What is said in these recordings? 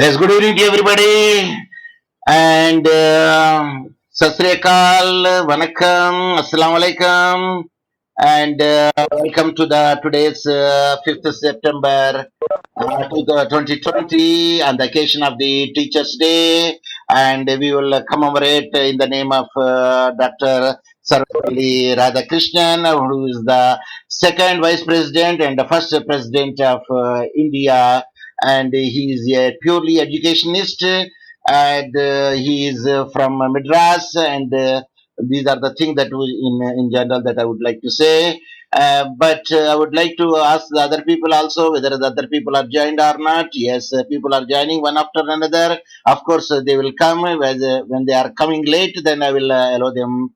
Yes, good evening to everybody. And Sat Sri Akal, Vanakkam, Assalamu Alaikum. And welcome to the today's 5th September to the 2020 on the occasion of the Teachers' Day. And we will commemorate in the name of Dr. Sarvapalli Radhakrishnan, who is the second Vice President and the first President of India. And he is a purely educationist, and he is from Madras. And these are the things that in general that I would like to say. But I would like to ask the other people also whether the other people are joined or not. Yes, people are joining one after another. Of course, they will come. When they are coming late, then I will allow them.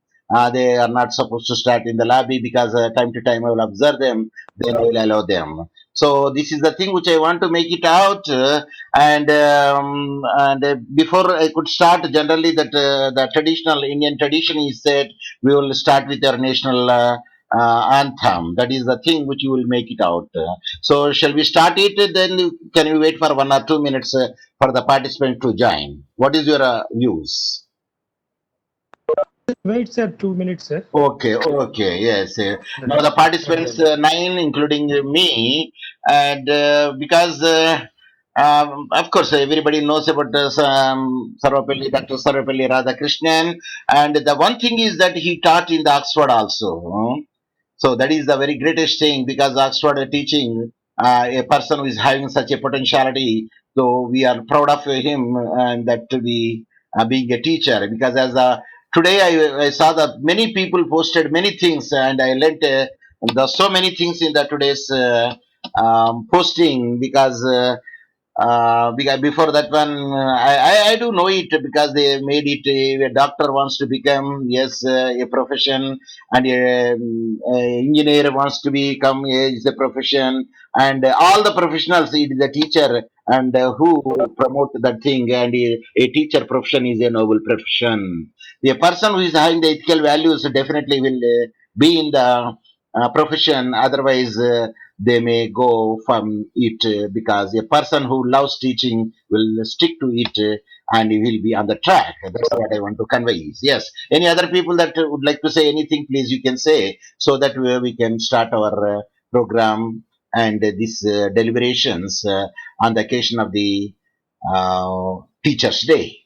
They are not supposed to start in the lobby because time to time I will observe them. Then I will allow them. So this is the thing which I want to make it out. And before I could start, generally that the traditional Indian tradition is that we will start with our national. Anthem. That is the thing which you will make it out. So, shall we start it? Then can we wait for 1 or 2 minutes for the participant to join? What is your views? Wait, sir, 2 minutes, sir. Okay, okay, yes. Now the Not participants, that. nine, including me, and because of course everybody knows about Sarvapalli, Dr. Sarvapalli Radhakrishnan, and the one thing is that he taught in the Oxford also. So that is the very greatest thing because Oxford teaching a person who is having such a potentiality. So we are proud of him and that to be being a teacher because as a today I saw that many people posted many things and I learnt there's so many things in the today's posting because before that one, I do know it because they made it a doctor wants to become, yes, a profession, and a engineer wants to become is a profession, and all the professionals, it is a teacher, and who promote that thing, and a teacher profession is a noble profession. The person who is having the ethical values definitely will be in the profession, otherwise. They may go from it because a person who loves teaching will stick to it and he will be on the track. That's what I want to convey. Yes. Any other people that would like to say anything, please you can say so that we can start our program and these deliberations on the occasion of the Teachers' Day.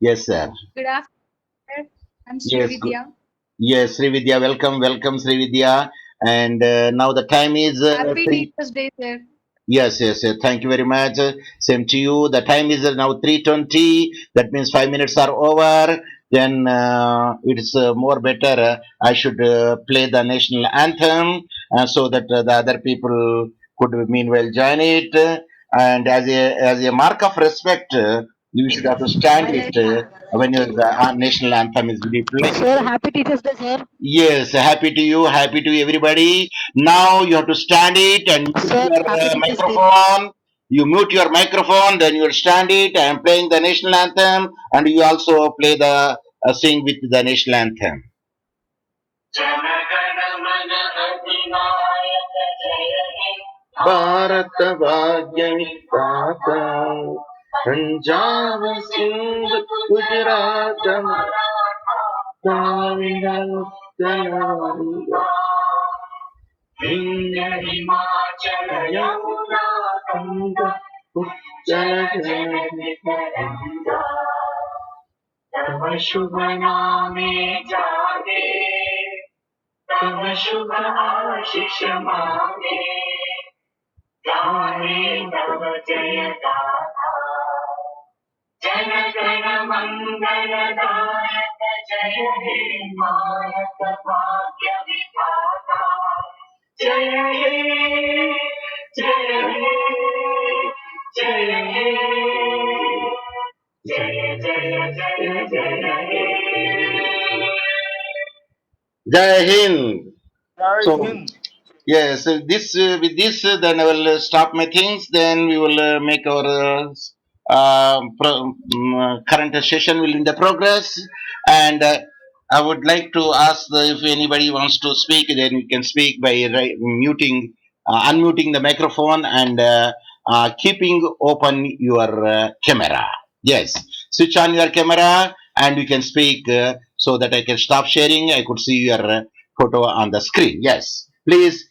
Yes, sir. Good afternoon. I'm Yes. Good. Srividya. Yes, Srividya. Welcome, welcome, Srividya. And now the time is Happy 3. Teachers' Day, sir. Yes, yes, yes. Thank you very much. Same to you. The time is now 3:20. That means 5 minutes are over. Then it's more better. I should play the national anthem so that the other people could meanwhile join it. And as a mark of respect, you should have to stand it when the national anthem is being played. Sir, happy Teachers Day, sir. Yes, happy to you, happy to everybody. Now you have to stand it and mute Sir, your happy Teachers Day. microphone. You mute your microphone, then you will stand it. I am playing the national anthem, and you also play the sing with the national anthem. భారత భాగ్య విధాత పంజాబ్ సింధ్ గుజరాత్ हिमाचल यमुना गंगा उज्जल गंगा तव शुभ नामे जागे तव शुभ आशीष मांगे गावे तव जय गाथा जन गण मंगल दायक जय हे भारत भाग्य विधाता जय हे जय हे जय हे जय जय जय जय हे Jai Hind. So, yes, this with this, then I will stop my things. Then we will make our current session will in the progress, and I would like to ask if anybody wants to speak, then we can speak by muting, unmuting the microphone, and keeping open your camera. Yes, switch on your camera and you can speak so that I can stop sharing. I could see your photo on the screen. Yes, please.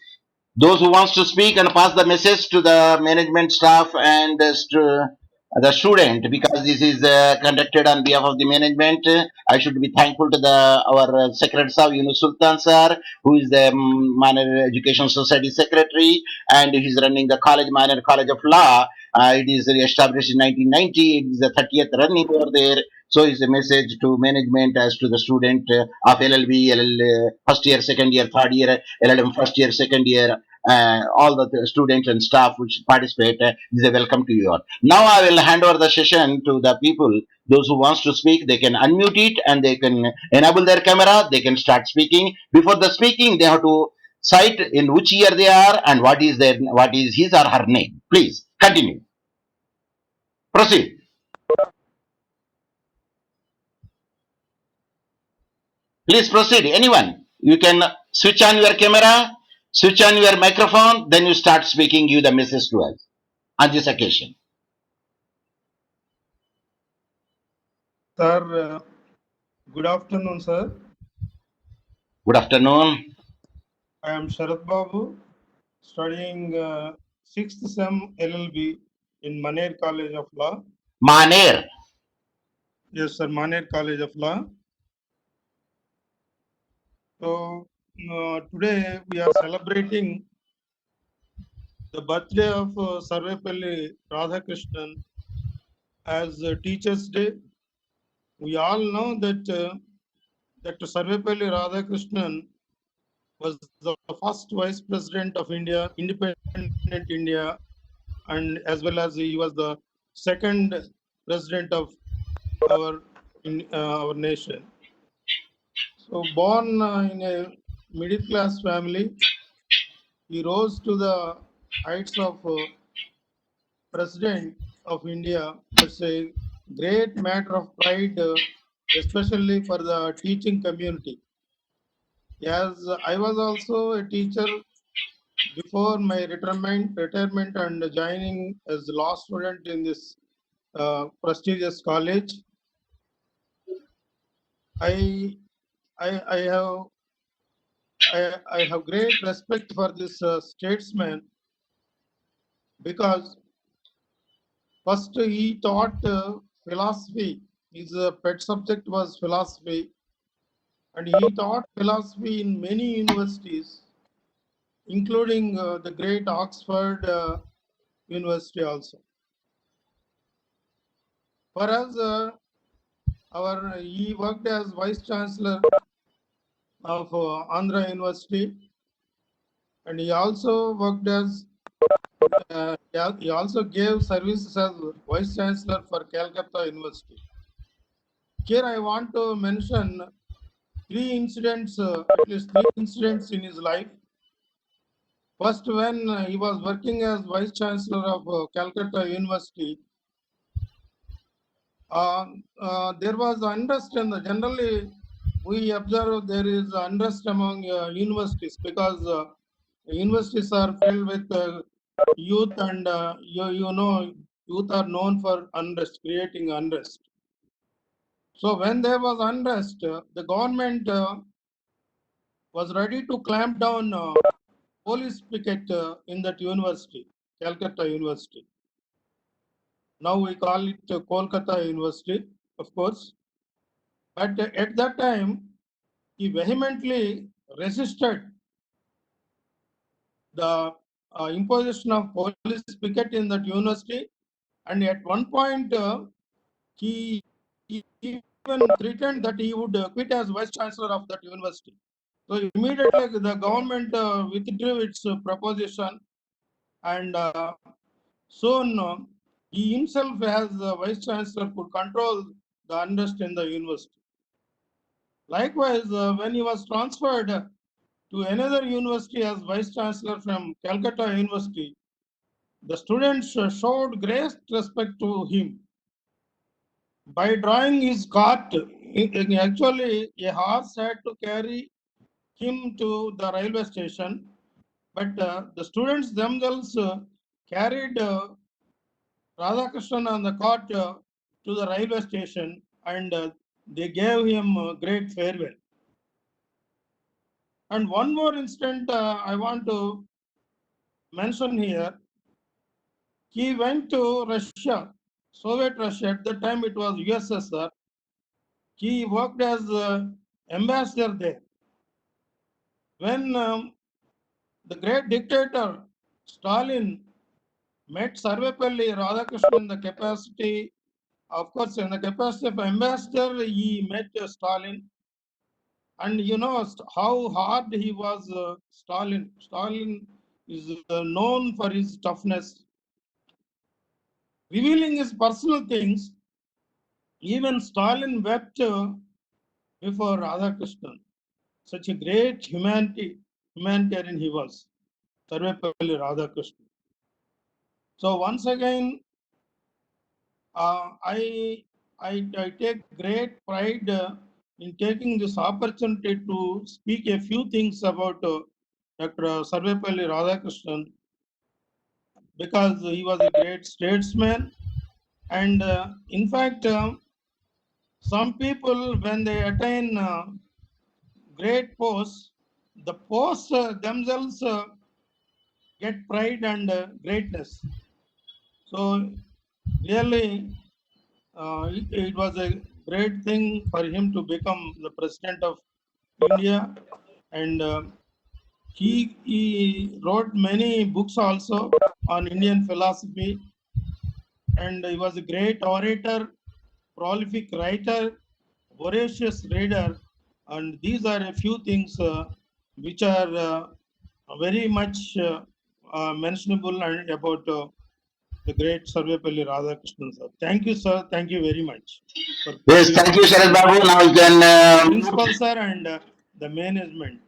Those who wants to speak and pass the message to the management staff and the student, because this is conducted on behalf of the management. I should be thankful to the our secretary sir, Yunus Sultan sir, who is the Manor Education Society secretary, and he is running the Manor College of Law. It is established in 1990. It is the 30th running over there. So it's a message to management as to the student of LLB, first year, second year, third year, LLM first year, second year, all the students and staff which participate, is a welcome to you all. Now I will hand over the session to the people. Those who wants to speak, they can unmute it and they can enable their camera. They can start speaking. Before the speaking, they have to cite in which year they are and what is his or her name. Please continue. Proceed. Please proceed. Anyone, you can switch on your camera, switch on your microphone, then you start speaking. Give the message to us on this occasion. Sir, good afternoon, sir. Good afternoon. I am Sharat Babu, studying 6th SEM LLB in Maner College of Law. Maner. Yes, sir, Maner College of Law. So, today we are celebrating the birthday of Sarvepalli Radhakrishnan as Teachers' Day. We all know that Sarvepalli Radhakrishnan was the first Vice President of India, independent India, and as well as he was the second president of our nation. So born in a middle class family, he rose to the heights of president of India. That's a great matter of pride, especially for the teaching community. As I was also a teacher before my retirement and joining as a law student in this prestigious college, I have great respect for this statesman, because first he taught philosophy. His pet subject was philosophy, and he taught philosophy in many universities, including the great Oxford University also. For us, he worked as Vice Chancellor of Andhra University, and he also worked as he also gave services as Vice Chancellor for Calcutta University. Here I want to mention three incidents, at least three incidents in his life. First, when he was working as Vice Chancellor of Calcutta University, there was unrest, and generally we observe there is unrest among universities, because universities are filled with youth, and you know, youth are known for unrest, creating unrest. So when there was unrest, the government was ready to clamp down police picket in that university, Calcutta University. Now we call it Kolkata University, of course. But at that time, he vehemently resisted the imposition of police picket in that university, and at one point he even threatened that he would quit as Vice Chancellor of that university. So immediately the government withdrew its proposition, and soon he himself as the Vice Chancellor could control the unrest in the university. Likewise, when he was transferred to another university as Vice Chancellor from Calcutta University, the students showed great respect to him by drawing his cart. Actually, a horse had to carry him to the railway station, but the students themselves carried Radhakrishnan on the cart to the railway station, and they gave him a great farewell. And one more incident I want to mention here. He went to Russia, Soviet Russia. At the time it was USSR. He worked as ambassador there. When the great dictator Stalin met Sarvepalli Radhakrishnan in the capacity, of course, in the capacity of ambassador, he met Stalin. And you know how hard he was, Stalin. Stalin is known for his toughness. Revealing his personal things, even Stalin wept before Radhakrishnan. Such a great humanitarian he was, Sarvepalli Radhakrishnan. So once again, I take great pride in taking this opportunity to speak a few things about Dr. Sarvepalli Radhakrishnan, because he was a great statesman. And in fact, some people, when they attain great posts, the posts themselves get pride and greatness. So really, it was a great thing for him to become the president of India, and he wrote many books also on Indian philosophy, and he was a great orator, prolific writer, voracious reader, and these are a few things which are very much mentionable and about the great Sarvepalli Radhakrishnan sir. Thank you, sir. Thank you very much. Yes, thank you, Sharad Babu. Now you can. Principal sir and the management.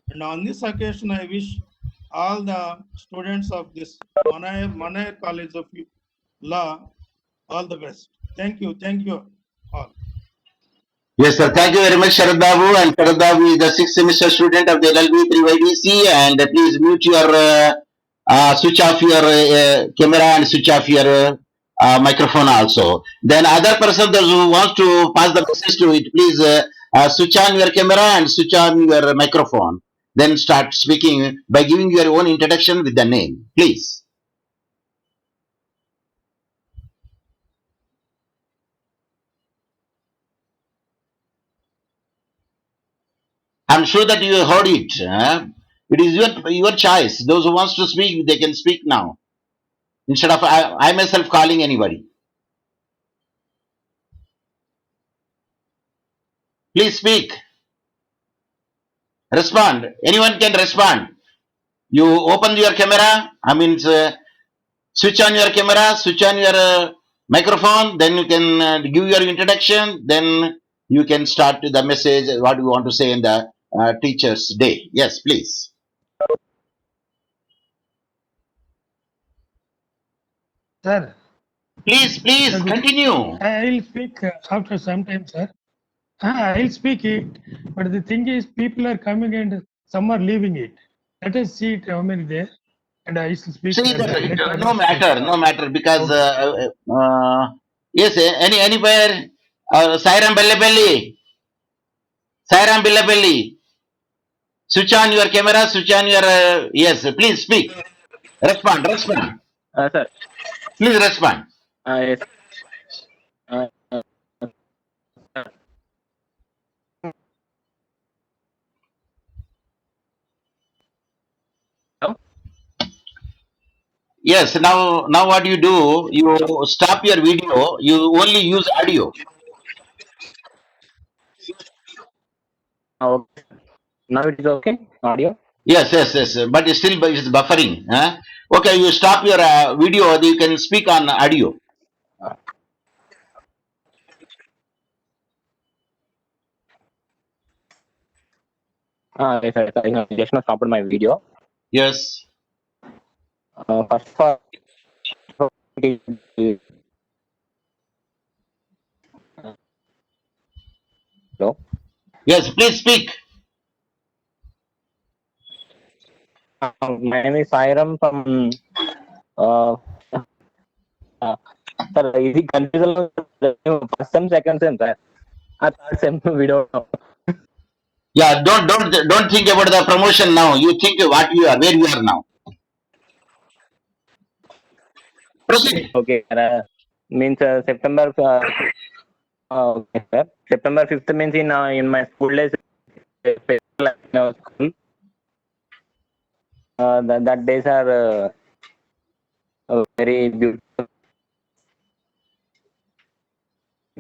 And on this occasion, I wish all the students of this Manair College of Law all the best. Thank you all. Yes, sir. Thank you very much, Sharad Babu. And Sharad Babu is the sixth semester student of the LLB 3YDC. And please mute your, switch off your camera and switch off your microphone also. Then other person those who wants to pass the message to it, please switch on your camera and switch on your microphone. Then start speaking by giving your own introduction with the name, please. I'm sure that you heard it. It is your choice. Those who wants to speak, they can speak now. Instead of I myself calling anybody. Please speak. Respond. Anyone can respond. You open your camera. Switch on your camera, switch on your microphone. Then you can give your introduction. Then you can start the message, what you want to say in the Teachers' Day. Yes, please. Sir, Please Good. continue. I'll speak after some time, sir. I'll speak it, but the thing is, people are coming and some are leaving it. Let us see it how many there, and I shall speak. See as that I let no others speak. matter because Okay. yes, anywhere Sairam Bellapelli, Sairam Bellapelli, switch on your camera, switch on your yes, please speak, respond, Sir, please respond. yes. Uh, sir. Hello? Yes, now what you do, you stop your video, you only use audio. Okay. Now it is okay. Audio. Yes, but it's still it's buffering. Okay, you stop your video, you can speak on audio. Yes, sir. I just now stopped my video. Yes. First of all, hello. Yes, please speak. My name is Sairam from Sir, ఇది confusion first sem second sem sir ఆ third sem we don't know. Yeah, don't think about the promotion now. You think what you are, where you are now. Proceed. Okay, means September. Okay, sir. September 5th means in my school days, school. That days are very beautiful.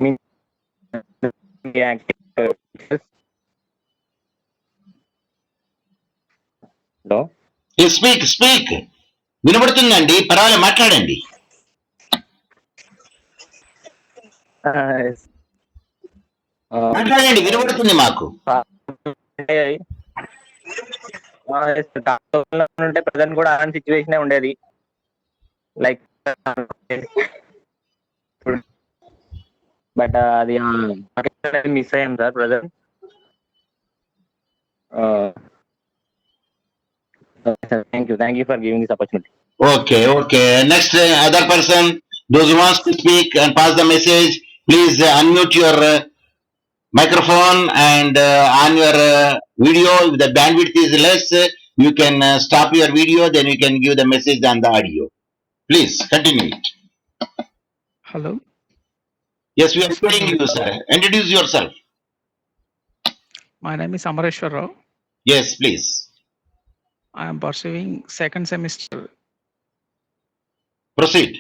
Means active. No. You speak. వినబడుతుందండి, పర్వాలేదు మాట్లాడండి. మాట్లాడండి, వినబడుతుంది మాకు. ఉంటే present కూడా అలాంటి situation ఉండేది లైక్ బట్ అది మిస్ అయ్యాం sir present. Thank you for giving this opportunity. Okay. Next, other person, those who wants to speak and pass the message, please unmute your microphone and on your video. If the bandwidth is less, you can stop your video, then you can give the message on the audio. Please continue. Hello. Yes, we are hearing you, sir. Introduce yourself. My name is Amareshwar Rao. Yes, please. I am pursuing second semester. Proceed.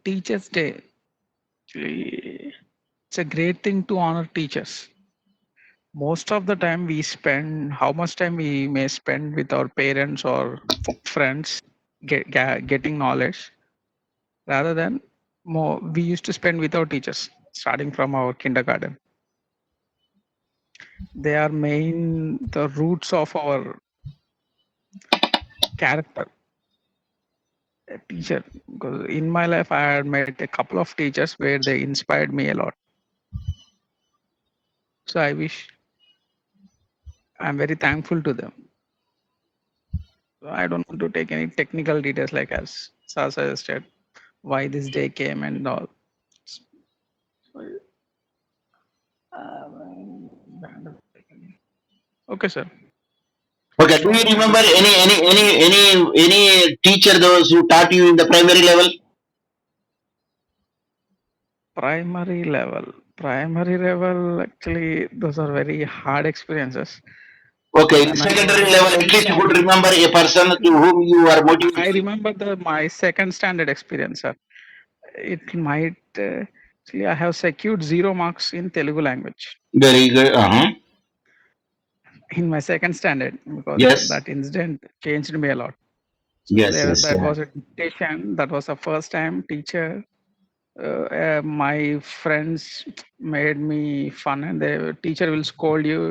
Teachers Day. Actually, it's a great thing to honor teachers. Most of the time we spend, how much time we may spend with our parents or friends getting knowledge, rather than more we used to spend with our teachers starting from our kindergarten. They are the roots of our character. A teacher, because in my life I had met a couple of teachers where they inspired me a lot. So I'm very thankful to them. So I don't want to take any technical details like as Sir suggested, why this day came and all. Okay, sir. Okay. Do you remember any teacher those who taught you in the primary level? Primary level, actually, those are very hard experiences. Okay. In secondary level, at least you could remember a person to whom you are motivated. I remember my second standard experience, sir. It might actually I have secured 0 marks in Telugu language Very good. in my second standard because Yes. that incident changed me a lot. Yes. That was a dictation. That was the first time teacher. My friends made me fun, and the teacher will scold you.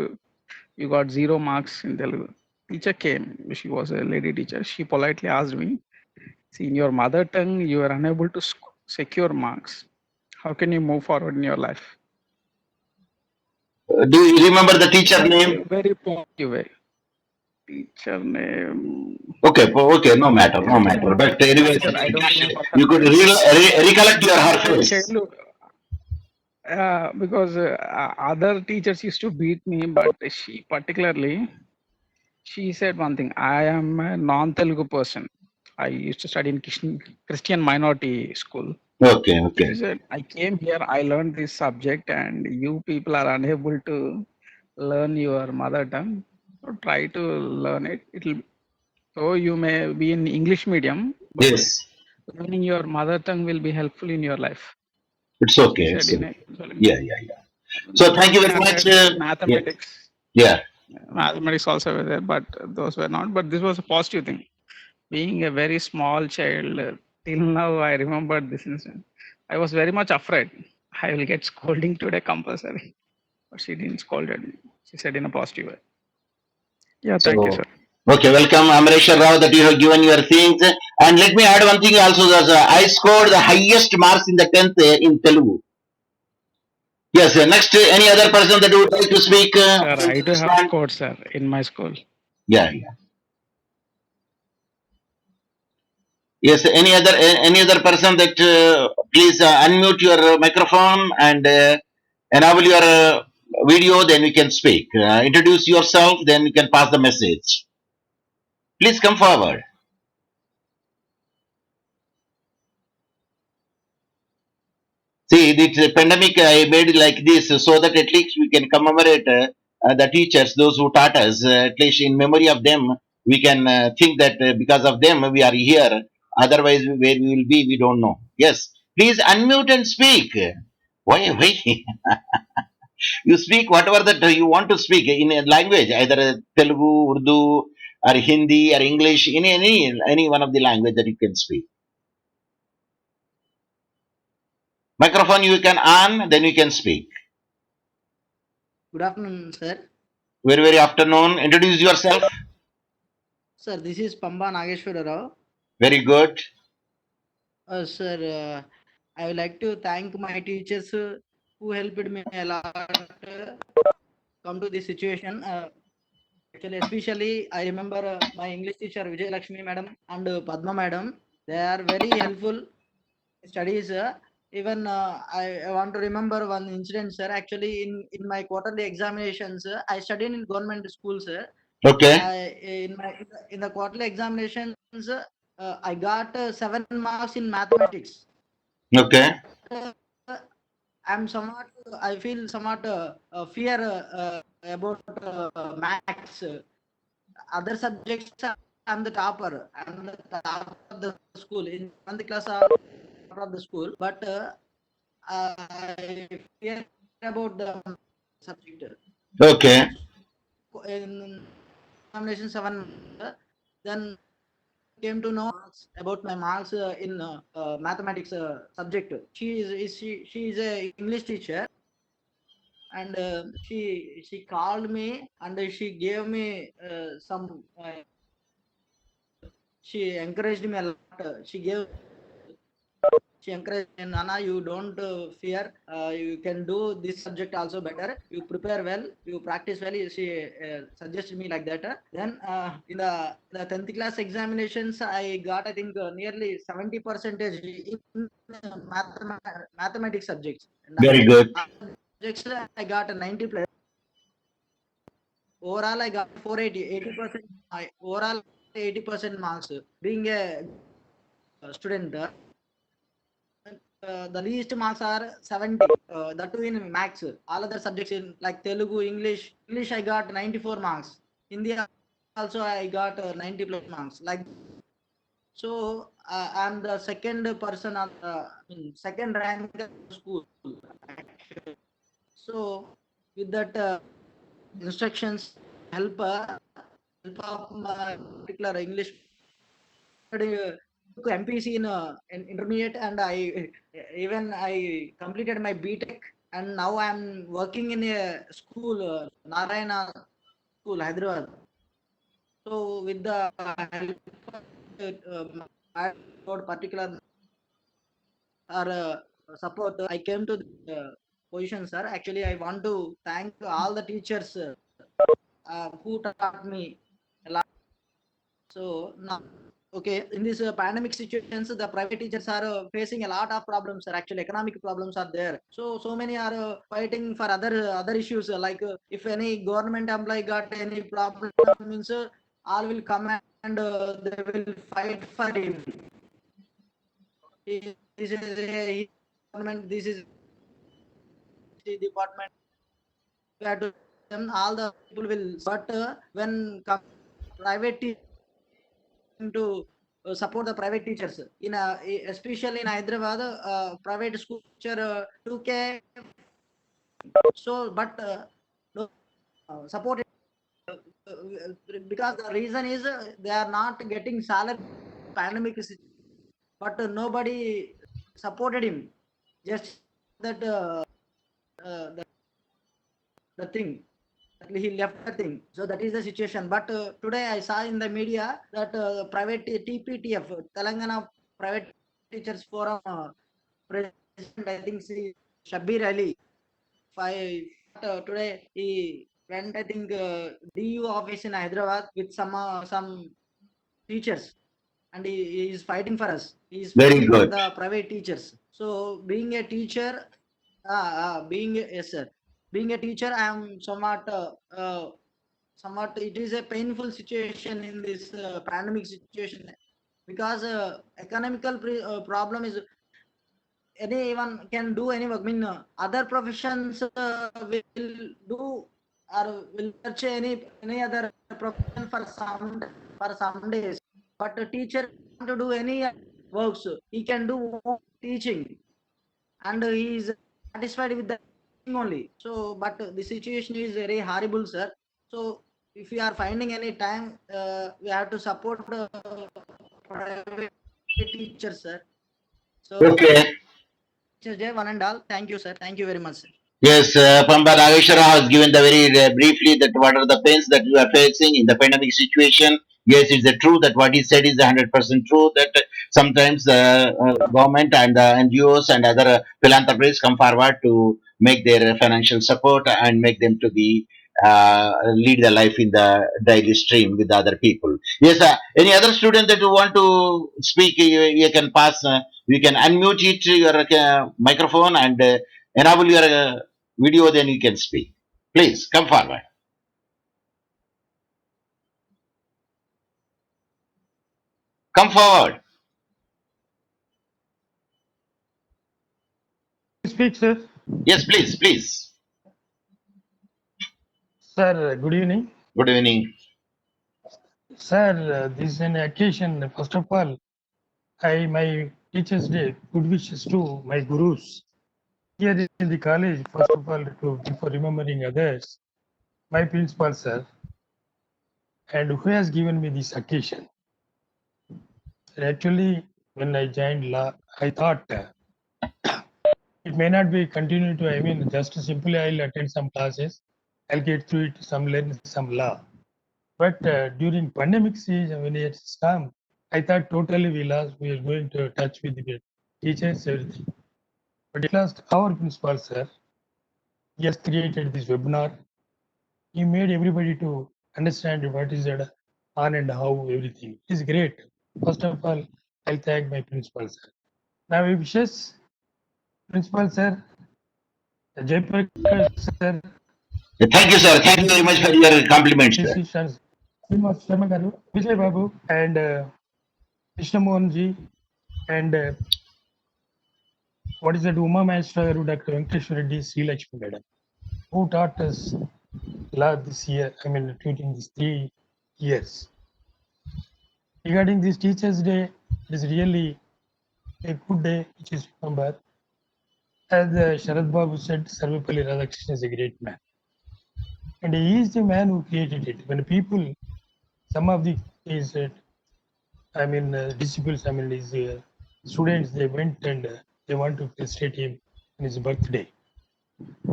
You got 0 marks in Telugu. Teacher came. She was a lady teacher. She politely asked me, "See, in your mother tongue, you are unable to secure marks. How can you move forward in your life?" Do you remember the teacher name? Very positive way. Teacher name. Okay, no matter. But anyway, I don't remember. you could recollect your her face. Because other teachers used to beat me, but she particularly, she said one thing: I am a non-Telugu person. I used to study in Christian minority school. Okay. She said, I came here, I learned this subject, and you people are unable to learn your mother tongue. So try to learn it. So you may be in English medium. Yes. Learning your mother tongue will be helpful in your life. It's okay. Yeah. So thank you very much. Mathematics. Yeah. Mathematics also were there, but those were not. But this was a positive thing. Being a very small child, till now I remember this incident. I was very much afraid. I will get scolding today compulsory. But she didn't scold me. She said in a positive way. Yeah, thank you, sir. Okay, welcome, Amareshwar Rao, that you have given your things. And let me add one thing also, that I scored the highest marks in the 10th in Telugu. Yes, next, any other person that would like to speak? Sir, I do have scored, sir, in my school. Yeah. Yes, any other person that please unmute your microphone and enable your video, then you can speak. Introduce yourself, then you can pass the message. Please come forward. See, the pandemic I made like this so that at least we can commemorate the teachers, those who taught us. At least in memory of them, we can think that because of them we are here. Otherwise, where we will be, we don't know. Yes, please unmute and speak. Why? Why? You speak whatever that you want to speak in a language, either Telugu, Urdu, or Hindi, or English, in any one of the language that you can speak. Microphone you can on, then you can speak. Good afternoon, sir. Very afternoon. Introduce yourself. Sir, this is Pamba Nageshwara Rao. Very good. Sir, I would like to thank my teachers who helped me a lot come to this situation. Actually, especially I remember my English teacher Vijay Lakshmi madam and Padma madam. They are very helpful in studies. Even I want to remember one incident, sir. Actually, in my quarterly examinations, I studied in government school, sir. Okay. In the quarterly examinations, I got 7 marks in mathematics. Okay. Uh, I'm somewhat, I feel somewhat fear about maths. Other subjects, I'm the topper. I'm the top of the school. In 7th class, I'm top of the school. But I fear about the subject. Okay. In examination 7, then came to know about my marks in mathematics subject. She is a English teacher, and she called me and she gave me some. She encouraged me a lot. She encouraged me, Nana, you don't fear. You can do this subject also better. You prepare well. You practice well. She suggested me like that. Then in the 10th class examinations, I got, I think, nearly 70% in mathematics subjects. And Very good. subjects I got a 90 plus. Overall, I got 480, 80%. Overall, 80% marks. Being a student, the least marks are 70. That too in maths. All other subjects in like Telugu, English. English I got 94 marks. Hindi also I got 90 plus marks. Like so, I'm the second person on second rank in the school. So with that instructions help of my particular English took MPC in intermediate, and I completed my BTech, and now I'm working in a school, Narayana School, Hyderabad. So with the help of my particular support, I came to the position, sir. Actually, I want to thank all the teachers who taught me a lot. So now, okay, in this pandemic situations, the private teachers are facing a lot of problems. Sir. Actually, economic problems are there. So many are fighting for other issues. Like if any government employee got any problem, means all will come and they will fight for him. This is a government. This is the department. We have to them. All the people will. But when private to support the private teachers in especially in Hyderabad, private school teacher 2K. So, but no, support because the reason is they are not getting salary. Pandemic is, but nobody supported him. Just that the thing. He left the thing. So that is the situation. But today I saw in the media that private TPTF, Telangana Private Teachers Forum president, I think Shabir Ali. Today he went, I think, DU office in Hyderabad with some teachers, and he is fighting for us. He is Very fighting for good. the private teachers. So being a teacher, yes sir, being a teacher, I am somewhat it is a painful situation in this pandemic situation, because economical problem is anyone can do any work. I mean, other professions will do or will search any other profession for some days, but a teacher want to do any works. He can do teaching, and he is satisfied with that only. So, but the situation is very horrible, sir. So, if we are finding any time, we have to support private teachers, sir. So, Okay. Teacher Jay, one and all. Thank you, sir. Thank you very much, sir. Yes, Pamba Nageshwara has given the very briefly that what are the pains that you are facing in the pandemic situation. Yes, it's the truth that what he said is 100% true. That sometimes the government and the NGOs and other philanthropists come forward to make their financial support and make them to be lead the life in the daily stream with other people. Yes, any other student that you want to speak, you can pass. You can unmute it your microphone and enable your video, then you can speak. Please come forward. Come forward. Speak, sir. Yes, please, please. Sir, good evening. Good evening. Sir, this is an occasion. First of all, my Teachers' Day, good wishes to my gurus here in the college. First of all, before remembering others, my principal, sir, and who has given me this occasion. Actually, when I joined law, I thought it may not be continued to, I mean, just simply I'll attend some classes, I'll get through it, learn some law. But during pandemic season, when it's come, I thought totally we are going to touch with the teachers, everything. But at last, our principal, sir, he has created this webinar. He made everybody to understand what is it on and how everything. It is great. First of all, I'll thank my principal, sir. Now, I wishes, principal, sir, Jayaprakash, sir, Thank you, sir. Thank you very much for your compliments, sir. Srinivas Sharma garu, Vijay Babu, and Krishna Mohan ji, and what is that, Uma Master, Dr. Venkateshwar Reddy, Sri Lakshmi Madam, who taught us law this year, I mean, treating these 3 years. Regarding this Teachers' Day, it is really a good day, which is remembered. As Sharad Babu said, Sarvepalli Radhakrishnan is a great man. And he is the man who created it. When people, some of the disciples, his students, they went and they want to felicitate him on his birthday.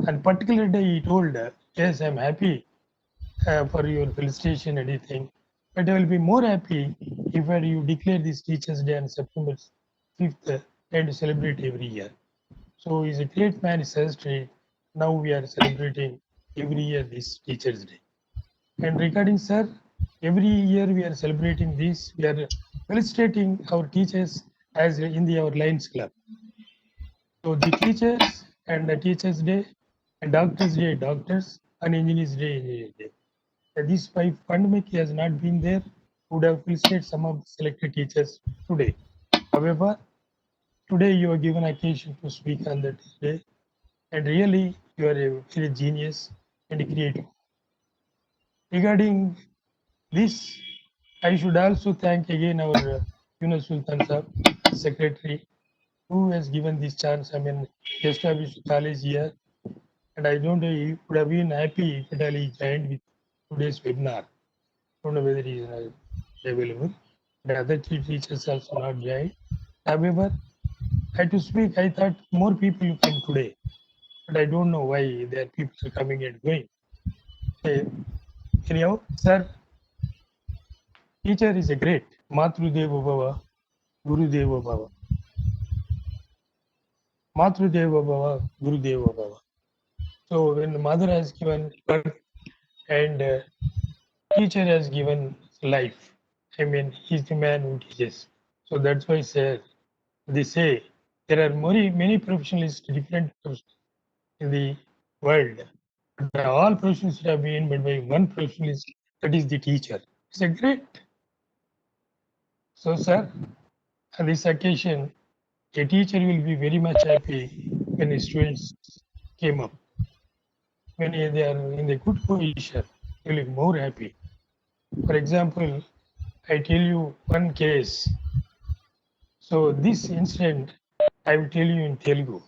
And particular day he told, yes, I'm happy for your felicitation and anything, but I will be more happy if you declare this Teachers' Day on September 5th and to celebrate every year. So he's a great man, he says, now we are celebrating every year this Teachers' Day. And regarding, sir, every year we are celebrating this, we are felicitating our teachers as in our Lions Club. So the teachers and the Teachers' Day, and Doctors' Day, doctors, and Engineers' Day, Engineers' Day. This by pandemic has not been there, would have felicitate some of the selected teachers today. However, today you are given occasion to speak on that day, and really you are a very genius and creative. Regarding this, I should also thank again our Yunus Sultan Sir, Secretary, who has given this chance. I mean, established college here, and I don't know, he would have been happy if he joined with today's webinar. Don't know whether he is available. The other 3 teachers also not joined. However, I had to speak. I thought more people came today, but I don't know why there are people coming and going. Anyhow, sir, teacher is a great. Matrudeva Bhava, Gurudeva Bhava. Matrudeva Bhava, Gurudeva Bhava. So when the mother has given birth and teacher has given life, I mean, he's the man who teaches. So that's why they say there are many professionals, different professionals in the world. But all professions have been made by one professionalist, that is the teacher. It's a great. So, sir, on this occasion, a teacher will be very much happy when his students came up. When they are in a good position, he will be more happy. For example, I tell you one case. So this incident, I will tell you in Telugu.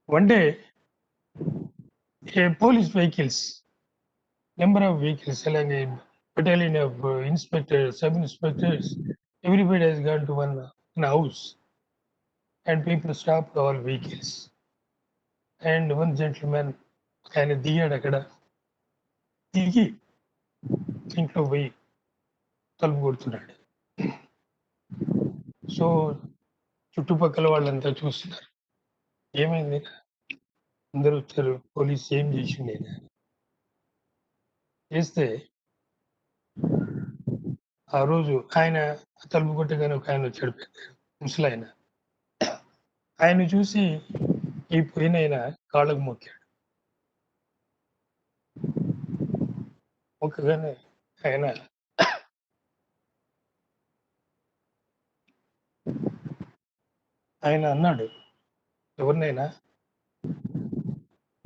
One day, a police vehicles, number of vehicles, along a battalion of inspectors, sub-inspectors, everybody has gone to one house, and people stopped all vehicles. And one gentleman, ఆయన దిగాడు అక్కడ దిగి ఇంట్లో పోయి తలుపు కొడుతున్నాడు. So చుట్టుపక్కల వాళ్ళంతా చూస్తున్నారు, ఏమైంది, అందరూ వచ్చారు, పోలీస్ ఏం చేసింది ఆయన చేస్తే, ఆ రోజు ఆయన తలుపు కొట్టగానే ఒక ఆయన వచ్చాడు, పెద్ద ముసలాయన. ఆయన చూసి ఈ పోయిన ఆయన కాళ్ళకు మొక్కాడు. మొక్కగానే ఆయన అన్నాడు, ఎవరినైనా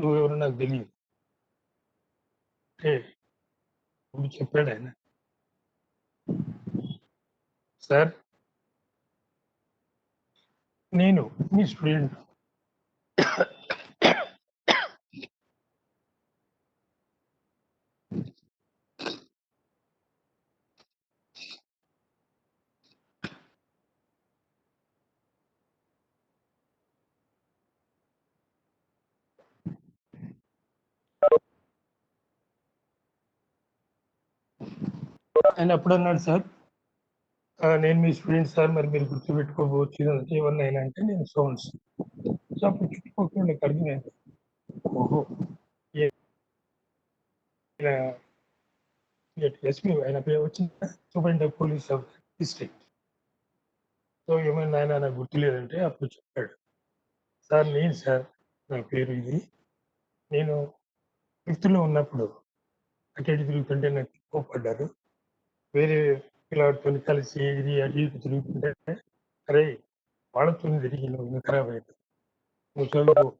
నువ్వెవరు నాకు తెలియదు అంటే ఇప్పుడు చెప్పాడు ఆయన, సార్ నేను మీ స్టూడెంట్. ఆయన అప్పుడు అన్నాడు, సార్ నేను మీ స్టూడెంట్ సార్, మరి మీరు గుర్తుపెట్టుకోవచ్చు అంటే ఏమన్నా అయినా అంటే నేను సోన్స్. సో అప్పుడు చుట్టుపక్కల నాకు అర్థమైంది, ఓహో ఎస్పీ ఆయన పేరు వచ్చింది superintendent of police of district. So ఏమైనా ఆయన నాకు గుర్తులేదంటే అప్పుడు చెప్పాడు, సార్ నేను సార్ నా పేరు ఇది, నేను 5th ఉన్నప్పుడు అటు ఇటు తిరుగుతుంటే నాకు కోపడ్డారు, వేరే పిల్లవాడితో కలిసి ఇది అటు ఇటు తిరుగుతుంటే, అరే వాళ్ళతో తిరిగి నువ్వు ఖరాబ్ అయ్యాడు, నువ్వు చదువు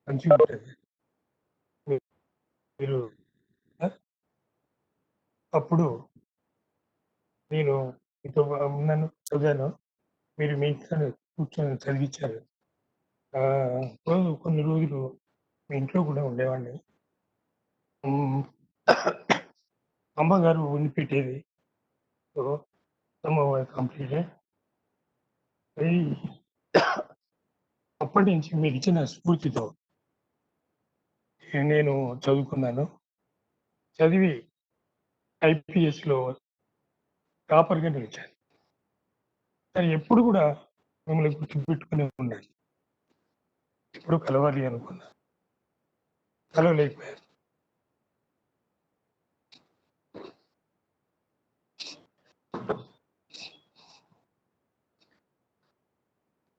మంచిగా ఉంటుంది మీరు. అప్పుడు నేను మీతో ఉన్నాను, చదివాను, మీరు మీ ఇంట్లో కూర్చొని చదివించారు. కొన్ని రోజులు మీ ఇంట్లో కూడా ఉండేవాడిని. అమ్మగారు వండి పెట్టేది. So completed. అప్పటి నుంచి మీరు ఇచ్చిన స్ఫూర్తితో నేను చదువుకున్నాను. చదివి ఐపీఎస్లో టాపర్గా నిలిచాను. కానీ ఎప్పుడు కూడా మిమ్మల్ని గుర్తుపెట్టుకునే ఉండాలి, ఎప్పుడు కలవాలి అనుకున్నా, కలవలేకపోయాను.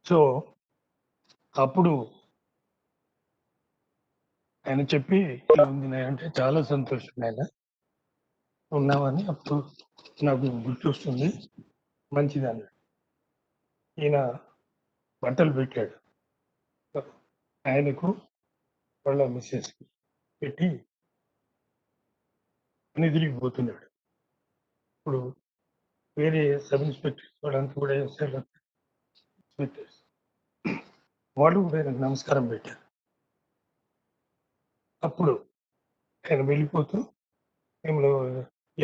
సో అప్పుడు ఆయన చెప్పి ఇలా ఉంది అంటే చాలా సంతోషం ఆయన ఉన్నామని, అప్పుడు నాకు గుర్తొస్తుంది, మంచిది అన్నాడు. ఈయన బట్టలు పెట్టాడు, ఆయనకు వాళ్ళ మిస్సెస్కి పెట్టి అని తిరిగిపోతున్నాడు. ఇప్పుడు వేరే సబ్ ఇన్స్పెక్టర్స్ వాళ్ళంతా కూడా ఇన్స్పెక్టర్స్ వాళ్ళు కూడా ఆయనకు నమస్కారం పెట్టారు. అప్పుడు ఆయన వెళ్ళిపోతూ మేము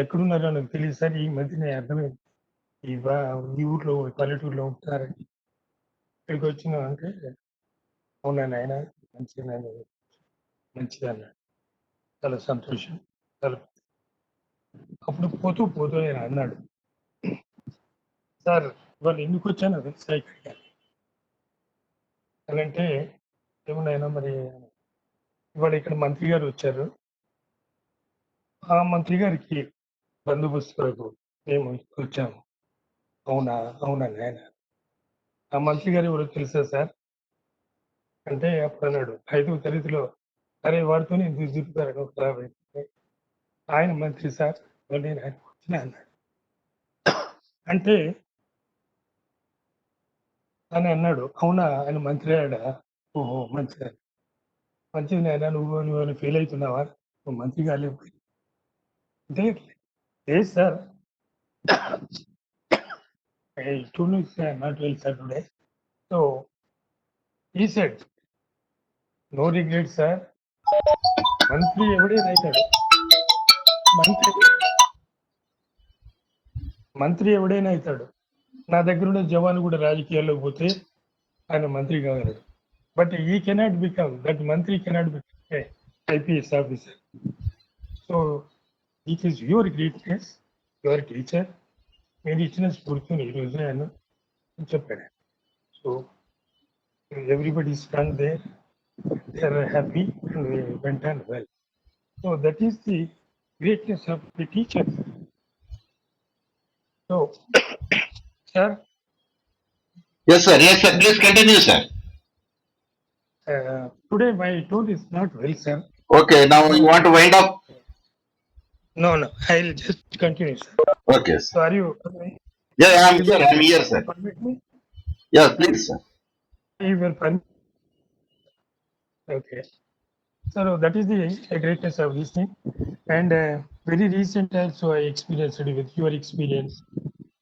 ఎక్కడున్నారో నాకు తెలియదు సార్, ఈ మధ్యనే అర్థమైంది ఈ ఊర్లో పల్లెటూరులో ఉంటారని, ఇక్కడికి వచ్చినా అంటే అవునా నాయన మంచిగా మంచిది అన్నాడు. చాలా సంతోషం. చాలా అప్పుడు పోతూ పోతూ ఆయన అన్నాడు, సార్ ఇవాళ ఎందుకు వచ్చాను తెలుసా ఇక్కడికి అని అంటే, ఏమన్నాయినా మరి ఇవాళ ఇక్కడ మంత్రి గారు వచ్చారు, ఆ మంత్రి గారికి బందోబస్తు కొరకు మేము వచ్చాము. అవునా అవునా నాయన. ఆ మంత్రి గారు ఎవరో తెలుసా సార్ అంటే అప్పుడు అన్నాడు 5వ తరగతిలో అరే వాడితో ఎందుకు తిరుగుతారని ఒక ఆయన మంత్రి సార్ నేను ఆయన వచ్చిన అన్నాడు. అంటే అని అన్నాడు. అవునా ఆయన మంత్రి అయ్యాడా? ఓహో మంచిది మంచిది నాయన నువ్వు ఫెయిల్ అవుతున్నావా? నువ్వు మంత్రి కాలేవు అంటే లేదు sir. Students are not well sir today. So he said, no regrets sir. మంత్రి ఎవడైనా అవుతాడు. మంత్రి ఎవడైనా అవుతాడు. నా దగ్గర ఉన్న జవాన్ కూడా రాజకీయాల్లోకి పోతే ఆయన మంత్రి కాగలడు. But he cannot become that మంత్రి cannot become IPS officer. So it is your greatness, your teacher. మీరు ఇచ్చిన స్ఫూర్తిని ఈరోజు ఆయన చెప్పాడు. So everybody stand there, they are happy and they went on well. So that is the greatness of the teacher. So, sir, Yes, sir. Yes, sir. Please continue, sir. today my tone is not well, sir. Okay, now you want to wind up? No, I'll just continue, sir. Okay, So sir. are you? Yeah, I'm here, sir. Permit me? Yeah, please, sir. You will permit. Okay. So that is the greatness of this thing. And very recent also I experienced it with your experience.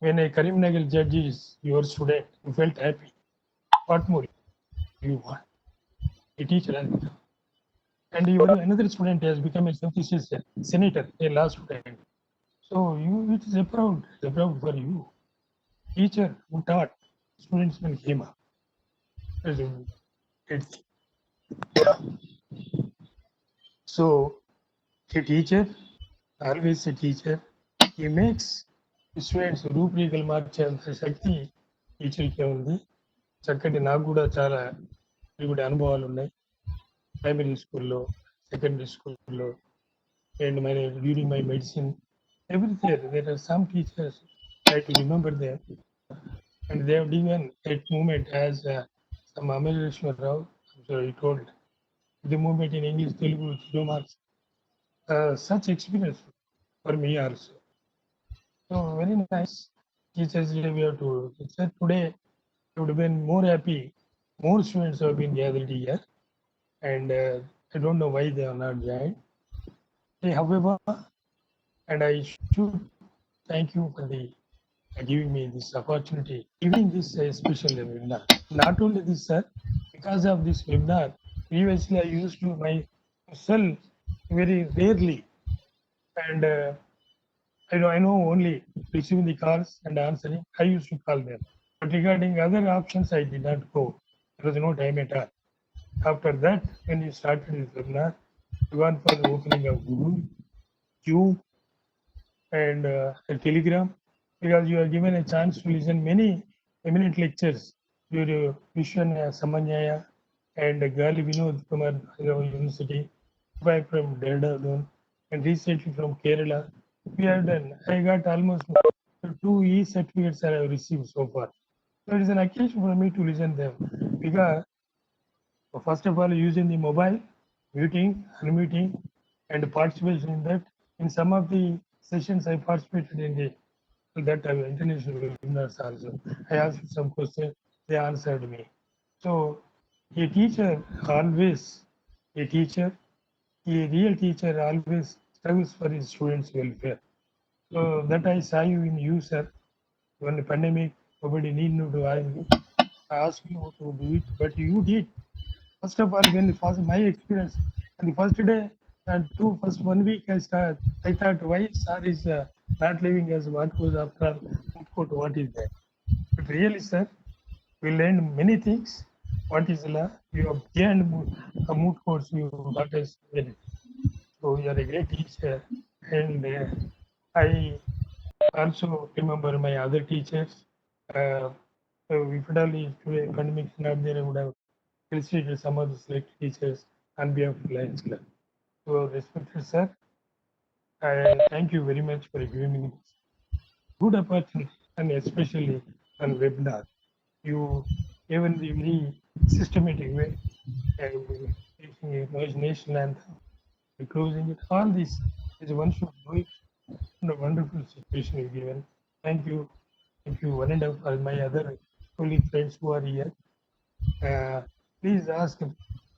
When a Karimnagar judge is your student, you felt happy. What more you want? A teacher has become. And your another student has become a synthesis senator, a law student. So you, it is a proud for you. Teacher who taught students when came up. So a teacher, always a teacher, he makes students రూపురేఖలు మార్చేంత శక్తి టీచర్కే ఉంది. చక్కటి నాకు కూడా చాలా కూడా అనుభవాలు ఉన్నాయి primary స్కూల్లో, సెకండరీ స్కూల్లో, and my during my medicine everything there are some teachers I to remember them and they have given at moment as some Amareshwara Rao he told the movement in English, Telugu, 0 marks. Such experience for me also. So very nice. Teachers we have to. Today I would have been more happy. More students have been gathered here, and I don't know why they are not joined. However, and I should thank you for the giving me this opportunity, giving this special webinar. Not only this, sir, because of this webinar, previously I used to myself very rarely, and I know only receiving the calls and answering. I used to call them, but regarding other options, I did not go. There was no time at all. After that, when you started this webinar, you went for the opening of Google, Tube, and Telegram, because you are given a chance to listen many eminent lectures. Your Vishwan Samanyaya and Gali Vinod Kumar University, from Dehradun, and recently from Kerala. We have done. I got almost 2 e-certificates I have received so far. So it is an occasion for me to listen them, because first of all using the mobile, muting, unmuting, and participation in that. In some of the sessions I participated in that international webinars also. I asked some questions, they answered me. So a teacher always, a real teacher always struggles for his students' welfare. So that I saw you in you, sir. When the pandemic, nobody needed to ask me. I asked you to do it, but you did. First of all, when my experience, and the first day and first 1 week I thought, why sir is not living as what was after all, what is that? But really, sir, we learned many things. What is law? You have gained a moot course, you got us. So you are a great teacher, and I also remember my other teachers. If it only today pandemic is not there, I would have felicitated some of the select teachers on behalf of Lions Club. So respected sir, And thank you very much for giving me this good opportunity, and especially on webinar. You given the very systematic way and taking imagination and closing it. All this is one should do it in a wonderful situation you given. Thank you. Thank you, one and all my other colleague friends who are here. Please ask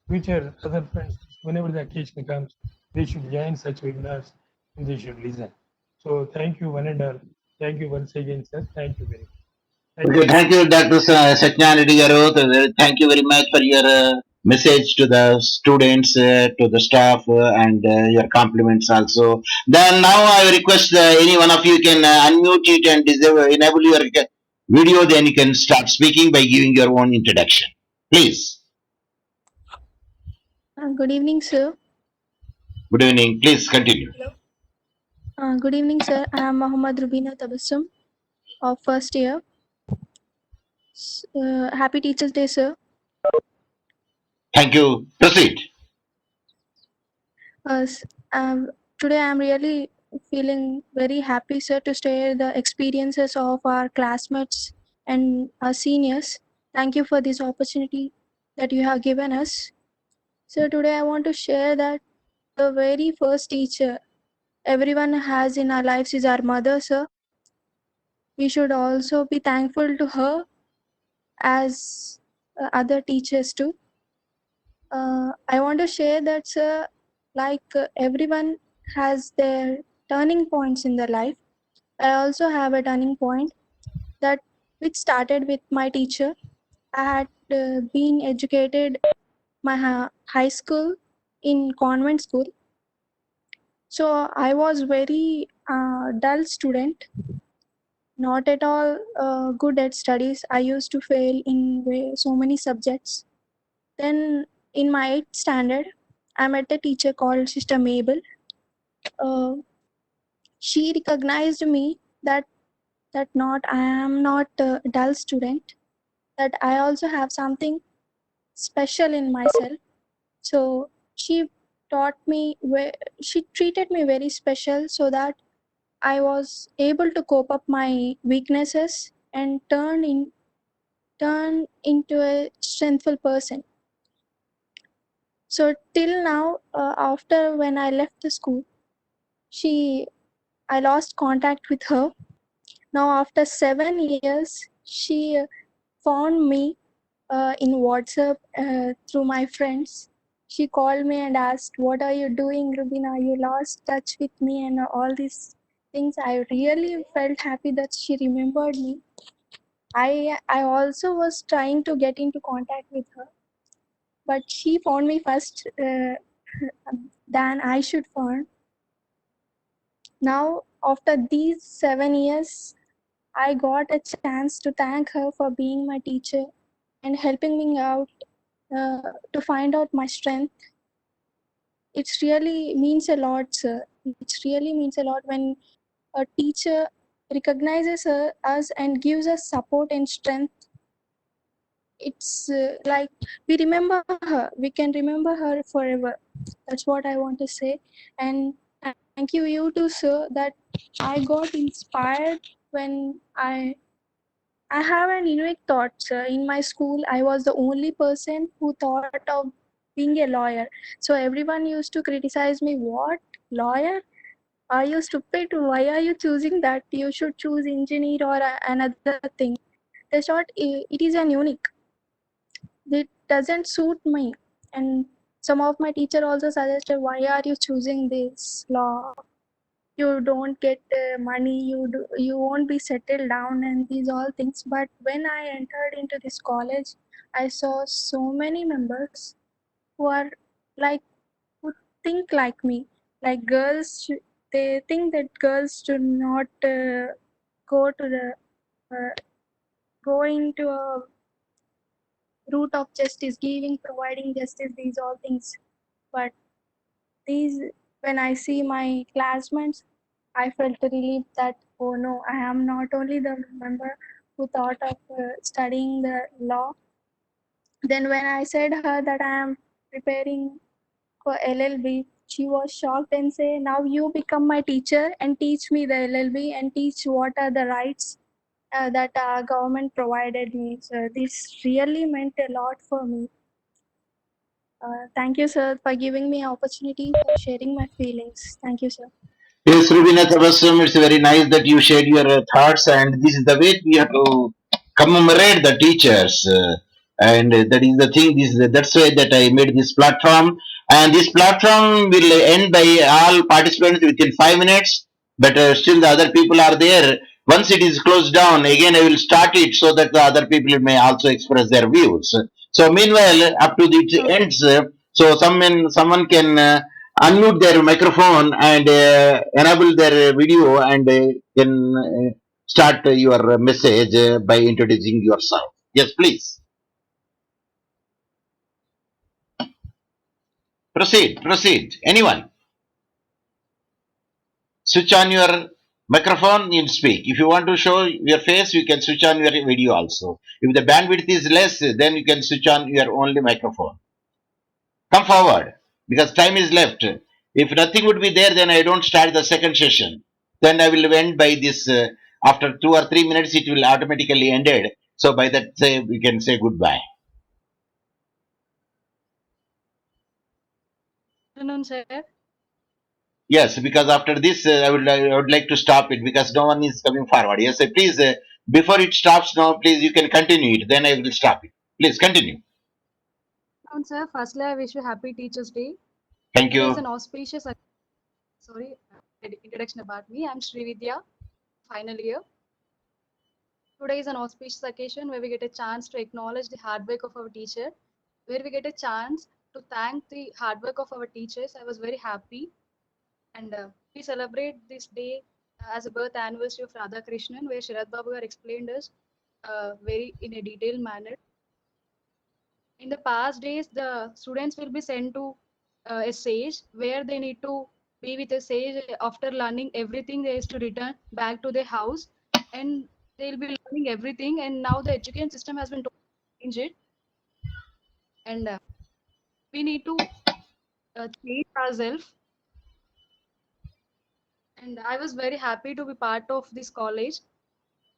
future other friends whenever the occasion comes, they should join such webinars and they should listen. So thank you, one and all. Thank you once again, sir. Thank you very much. Okay, thank you, Dr. Satyanarayana Garu. Thank you very much for your message to the students, to the staff, and your compliments also. Then now I request any one of you can unmute it and enable your video. Then you can start speaking by giving your own introduction. Please. Good evening, sir. Good evening. Please continue. Good evening, sir. I am Muhammad Rubina Tabassum of first year. Happy Teachers Day, sir. Thank you. Proceed. Today I am really feeling very happy, sir, to share the experiences of our classmates and our seniors. Thank you for this opportunity that you have given us. So today I want to share that the very first teacher everyone has in our lives is our mother, sir. We should also be thankful to her as other teachers too. I want to share that, sir, everyone has their turning points in their life. I also have a turning point that which started with my teacher. I had been educated my high school in convent school. So I was very dull student, not at all good at studies. I used to fail in so many subjects. Then in my 8th standard, I met a teacher called Sister Mabel. She recognized me that not I am not a dull student, that I also have something special in myself. So she taught me she treated me very special so that I was able to cope up my weaknesses and turn into a strengthful person. So till now, after when I left the school, I lost contact with her. Now after 7 years, she found me in WhatsApp through my friends. She called me and asked, "What are you doing, Rubina? You lost touch with me," and all these things. I really felt happy that she remembered me. I also was trying to get into contact with her, but she found me first than I should find. Now, after these 7 years, I got a chance to thank her for being my teacher and helping me out to find out my strength. It really means a lot, sir. It really means a lot when a teacher recognizes us and gives us support and strength. It's like we remember her. We can remember her forever. That's what I want to say. And thank you too, sir, that I got inspired when I have an unique thought, sir. In my school, I was the only person who thought of being a lawyer. So everyone used to criticize me. What? Lawyer? Are you stupid? Why are you choosing that? You should choose engineer or another thing. They thought it is an unique. It doesn't suit me. And some of my teacher also suggested, why are you choosing this law? You don't get money, you won't be settled down and these all things. But when I entered into this college, I saw so many members who are like, who think like me, like they think that girls should not go to the go into a route of justice, giving, providing justice, these all things. But these, when I see my classmates, I felt relieved that, oh no, I am not only the member who thought of studying the law. Then when I said her that I am preparing for LLB, She was shocked and said, "Now you become my teacher and teach me the LLB and teach what are the rights that government provided me." So this really meant a lot for me. Thank you, sir, for giving me opportunity for sharing my feelings. Thank you, sir. Yes, Rubina Tabassum, it's very nice that you shared your thoughts, and this is the way we have to commemorate the teachers. And that is the thing. That's why that I made this platform, and this platform will end by all participants within 5 minutes. But still, the other people are there. Once it is closed down, again I will start it so that the other people may also express their views. So meanwhile, up to it ends, so someone can. Unmute their microphone and enable their video and can start your message by introducing yourself. Yes, please. Proceed. Anyone? Switch on your microphone, you'll speak. If you want to show your face, you can switch on your video also. If the bandwidth is less, then you can switch on your only microphone. Come forward, because time is left. If nothing would be there, then I don't start the second session. Then I will end by this. After 2 or 3 minutes, it will automatically ended. So by that, we can say goodbye. Afternoon, sir. Yes, because after this, I would like to stop it because no one is coming forward. Yes, please. Before it stops now, please you can continue it. Then I will stop it. Please continue. Afternoon, sir. Firstly, I wish you happy Teachers' Day. Thank Today is you. an auspicious. Introduction about me. I'm Srividya, final year. Today is an auspicious occasion where we get a chance to acknowledge the hard work of our teacher, where we get a chance to thank the hard work of our teachers. I was very happy, and we celebrate this day as a birth anniversary of Radha Krishnan, where Sharad Babu har explained us very in a detailed manner. In the past days, the students will be sent to a sage where they need to be with a sage. After learning everything, they is to return back to their house, and they'll be learning everything. And now the education system has been changed it, and we need to change ourselves. And I was very happy to be part of this college.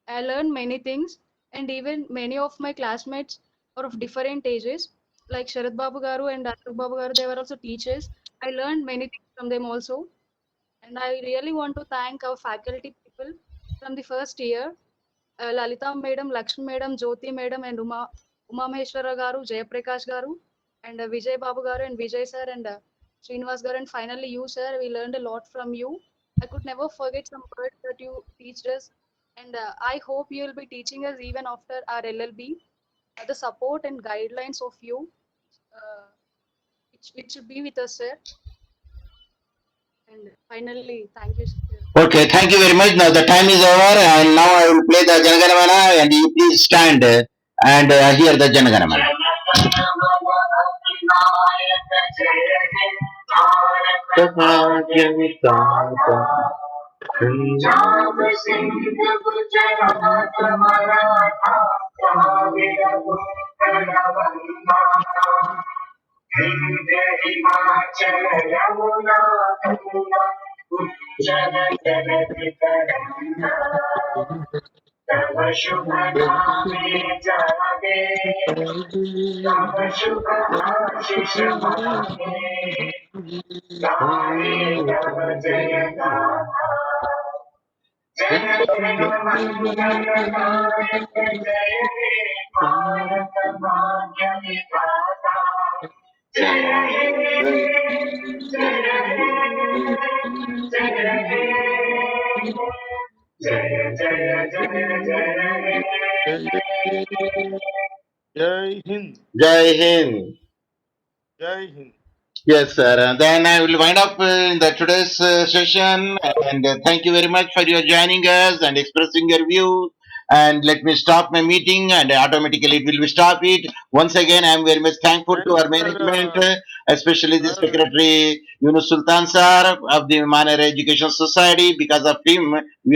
I learned many things, and even many of my classmates are of different ages, like Sharad Babu Garu and Ashok Babu Garu. They were also teachers. I learned many things from them also, and I really want to thank our faculty people from the first year, Lalita Madam, Lakshmi Madam, Jyoti Madam, and Uma Maheshwara Garu, Jayaprakash Garu, and Vijay Babu Garu, and Vijay Sir, and Srinivas Garu, and finally you, sir. We learned a lot from you. I could never forget some words that you teached us, and I hope you will be teaching us even after our LLB. The support and guidelines of you, which should be with us, sir. And finally, thank you, sir. Okay, thank you very much. Now the time is over, and now I will play the Janaganamana, and you please stand and hear the Janaganamana. Punjab Sindh Gujarat Maratha Dravida Utkal Banga Vindhya Himachal Yamuna Ganga उज्जल जलधि तरंगा तव शुभ नामे जागे तव शुभ आशीष मांगे गाये तव जय गाथा जय जय मंगलदायक जय हे भारत भाग्य विधाता जय हे जय हे जय हे जय जय जय जय हे Jai Hind. Jai Hind. Jai Hind. Yes, sir. And then I will wind up in the today's session. And thank you very much for your joining us and expressing your view. And let me stop my meeting, and automatically it will be stop it. Once again, I am very much thankful to our management, especially the Secretary Yunus Sultan sir of the Manor Education Society. Because of him, we